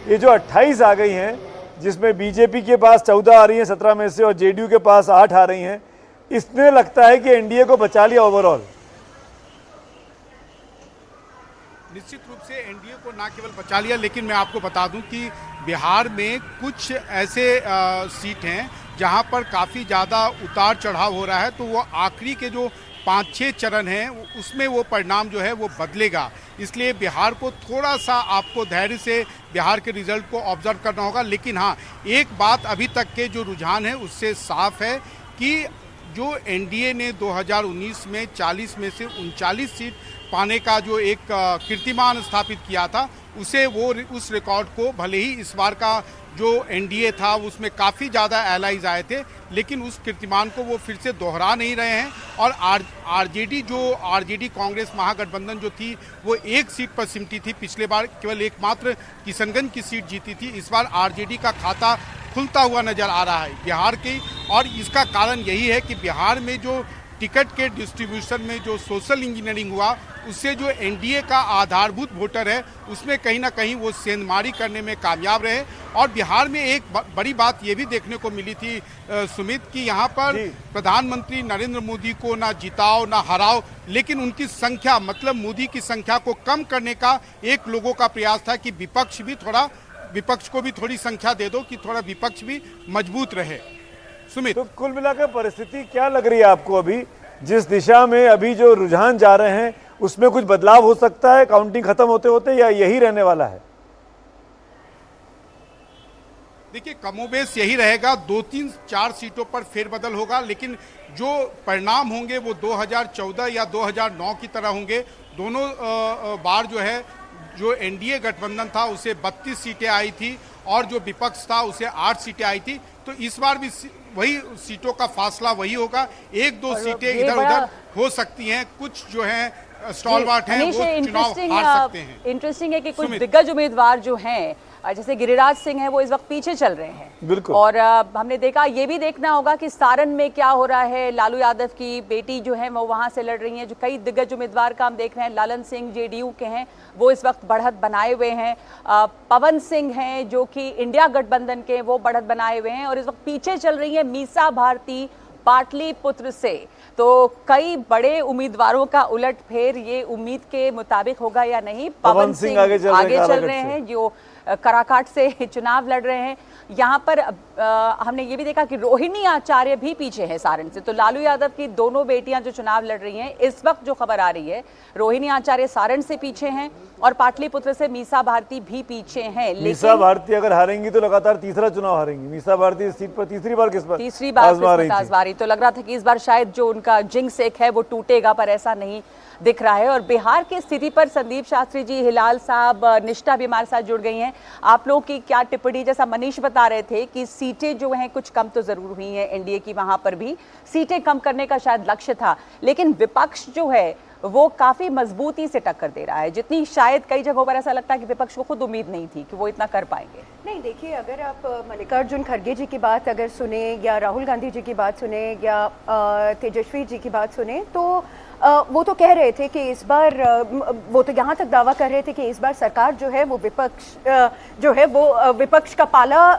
ये जो 28 आ गई हैं, जिसमें बीजेपी के पास 14 आ रही हैं 17 में से और जेडीयू के पास 8 आ रही हैं, इसने लगता है कि एनडीए को बचा लिया ओवरऑल। निश्चित रूप से एनडीए को ना केवल बचा लिया, लेकिन मैं आपको बता दूं कि बिहार में कुछ ऐसे सीट हैं जहां पर काफ़ी ज़्यादा उतार चढ़ाव हो रहा है, तो वो आखिरी के जो 5-6 चरण हैं उसमें वो परिणाम जो है वो बदलेगा। इसलिए बिहार को थोड़ा सा आपको धैर्य से बिहार के रिजल्ट को ऑब्जर्व करना होगा। लेकिन हाँ, एक बात अभी तक के जो रुझान है उससे साफ है कि जो एनडीए ने 2019 में 40 में से 39 सीट पाने का जो एक कीर्तिमान स्थापित किया था, उसे वो उस रिकॉर्ड को भले ही इस बार का जो एनडीए था उसमें काफ़ी ज़्यादा एलाइज आए थे, लेकिन उस कीर्तिमान को वो फिर से दोहरा नहीं रहे हैं। और आरजेडी कांग्रेस महागठबंधन जो थी वो एक सीट पर सिमटी थी, पिछले बार केवल एकमात्र किशनगंज की सीट जीती थी। इस बार आरजेडी का खाता खुलता हुआ नजर आ रहा है बिहार की, और इसका कारण यही है कि बिहार में जो टिकट के डिस्ट्रीब्यूशन में जो सोशल इंजीनियरिंग हुआ, उससे जो एनडीए का आधारभूत वोटर है उसमें कहीं ना कहीं वो सेंधमारी करने में कामयाब रहे। और बिहार में एक बड़ी बात ये भी देखने को मिली थी सुमित, कि यहाँ पर प्रधानमंत्री नरेंद्र मोदी को ना जिताओ ना हराओ, लेकिन उनकी संख्या, मतलब मोदी की संख्या को कम करने का एक लोगों का प्रयास था कि विपक्ष को भी थोड़ी संख्या दे दो, कि थोड़ा विपक्ष भी मजबूत रहे। सुमित, तो कुल मिलाकर परिस्थिति क्या लग रही है आपको अभी, जिस दिशा में अभी जो रुझान जा रहे हैं उसमें कुछ बदलाव हो सकता है काउंटिंग खत्म होते होते, या यही रहने वाला है? देखिए, कमोबेश यही रहेगा, 2-3-4 सीटों पर फेरबदल होगा, लेकिन जो परिणाम होंगे वो 2014 या 2009 की तरह होंगे। दोनों बार जो एनडीए गठबंधन था उसे 32 सीटें आई थी और जो विपक्ष था उसे 8 सीटें आई थी। तो इस बार भी वही सीटों का फासला वही होगा, 1-2 सीटें इधर उधर हो सकती हैं। कुछ जो हैं स्टॉलवार्ट हैं वो चुनाव हार सकते हैं। इंटरेस्टिंग है कि कुछ दिग्गज उम्मीदवार जो हैं, जैसे गिरिराज सिंह है, वो इस वक्त पीछे चल रहे हैं। बिल्कुल। और हमने देखा, ये भी देखना होगा कि सारण में क्या हो रहा है। लालू यादव की बेटी जो है वो वहां से लड़ रही हैं। जो कई दिग्गज उम्मीदवार का हम देख रहे हैं, लालन सिंह जेडीयू के हैं, वो इस वक्त बढ़त बनाए हुए हैं। पवन सिंह हैं जो कि इंडिया गठबंधन के, वो बढ़त बनाए हुए हैं। और इस वक्त पीछे चल रही है मीसा भारती पाटलिपुत्र से। तो कई बड़े उम्मीदवारों का उलटफेर ये उम्मीद के मुताबिक होगा या नहीं। पवन सिंह आगे चल रहे हैं जो कराकाट से चुनाव लड़ रहे हैं। यहाँ पर हमने ये भी देखा कि रोहिणी आचार्य भी पीछे है सारण से। तो लालू यादव की दोनों बेटियां जो चुनाव लड़ रही हैं, इस वक्त जो खबर आ रही है, रोहिणी आचार्य सारण से पीछे हैं और पाटलिपुत्र से मीसा भारती भी पीछे हैं। लेकिन मीसा भारती अगर हारेंगी तो लगातार तीसरा चुनाव हारेंगी। मीसा भारती इस सीट पर तीसरी बार तीसरी बार आजमा। तो लग रहा था कि इस बार शायद जो उनका जिंक्स एक है वो टूटेगा, पर ऐसा नहीं दिख रहा है। और बिहार की स्थिति पर संदीप शास्त्री जी, हिलाल साहब, निष्ठा भी हमारे साथ जुड़ गई हैं। आप लोगों की क्या टिप्पणी? जैसा मनीष बता रहे थे कि सीटें जो हैं कुछ कम तो जरूर हुई हैं एनडीए की, वहां पर भी सीटें कम करने का शायद लक्ष्य था, लेकिन विपक्ष जो है वो काफी मजबूती से टक्कर दे रहा है, जितनी शायद कई जगहों पर ऐसा लगता है कि विपक्ष को खुद उम्मीद नहीं थी कि वो इतना कर पाएंगे। नहीं, देखिए, अगर आप मल्लिकार्जुन खड़गे जी की बात अगर सुने, या राहुल गांधी जी की बात सुने, या तेजस्वी जी की बात सुने, तो वो तो कह रहे थे कि इस बार, वो तो यहाँ तक दावा कर रहे थे कि इस बार सरकार जो है वो विपक्ष का पाला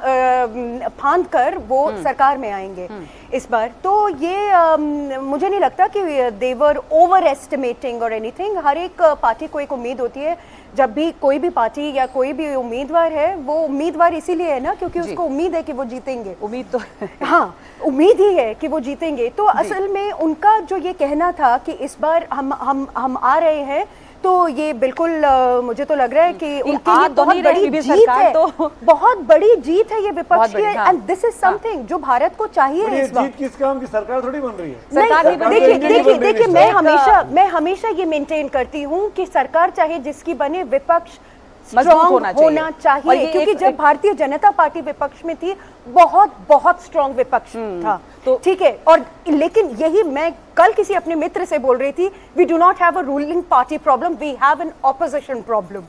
फांद कर वो सरकार में आएंगे इस बार। तो ये मुझे नहीं लगता कि देवर ओवर एस्टिमेटिंग और एनीथिंग। हर एक पार्टी को एक उम्मीद होती है। जब भी कोई भी पार्टी या कोई भी उम्मीदवार है, वो उम्मीदवार इसीलिए है ना क्योंकि उसको उम्मीद है कि वो जीतेंगे। उम्मीद तो हाँ, उम्मीद ही है कि वो जीतेंगे। तो असल में उनका जो ये कहना था कि इस बार हम आ रहे हैं, तो ये बिल्कुल मुझे तो लग रहा है कि उनके लिए बहुत बड़ी जीत है। तो बहुत बड़ी जीत है ये विपक्ष की, एंड दिस इज समथिंग जो भारत को चाहिए इस बार। जीत किस काम की? सरकार थोड़ी बन रही है। देखिए, मैं हमेशा ये मेंटेन करती हूँ कि सरकार चाहे जिसकी बने, विपक्ष स्ट्रॉन्ग होना चाहिए क्योंकि जब भारतीय जनता पार्टी विपक्ष में थी, बहुत स्ट्रॉन्ग विपक्ष था। तो ठीक है, और लेकिन यही मैं कल किसी अपने मित्र से बोल रही थी, we do not have a ruling party problem, we have an opposition problem.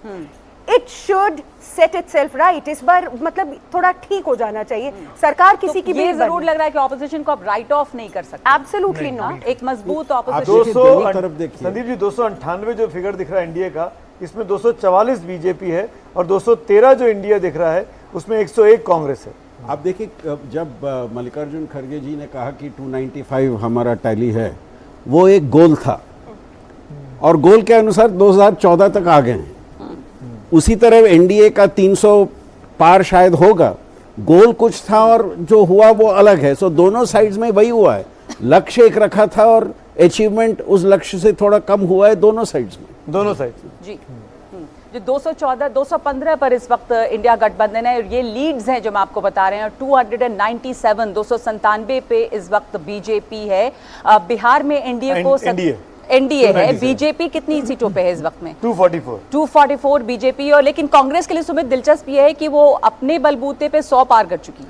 It should set itself right. इस बार मतलब थोड़ा ठीक हो जाना चाहिए। सरकार किसी की भी जरूर लग रहा है कि ऑपोजिशन को आप राइट ऑफ नहीं कर सकते। Absolutely not. एक मजबूत ऑपोजिशन। संदीप जी, 298 जो फिगर दिख रहा है एनडीए का, इसमें 244 बीजेपी है और 213 जो इंडिया दिख रहा है उसमें 101 कांग्रेस है। आप देखिए, जब मल्लिकार्जुन खड़गे जी ने कहा कि 295 हमारा टैली है, वो एक गोल था और गोल के अनुसार 2014 तक आ गए हैं। उसी तरह एनडीए का 300 पार शायद होगा, गोल कुछ था और जो हुआ वो अलग है। सो दोनों साइड्स में वही हुआ है, लक्ष्य एक रखा था और अचीवमेंट उस लक्ष्य से थोड़ा कम हुआ है दोनों साइड्स में। दोनों साइड जी। जो 214 215 पर इस वक्त इंडिया गठबंधन है और ये लीड्स हैं जो मैं आपको बता रहे हैं। 297 297 पे इस वक्त बीजेपी है। बिहार में एनडीए को एनडीए है। बीजेपी कितनी सीटों पे है इस वक्त में? 244 बीजेपी। और लेकिन कांग्रेस के लिए सुमित दिलचस्प ये है कि वो अपने बलबूते पे 100 पार कर चुकी है।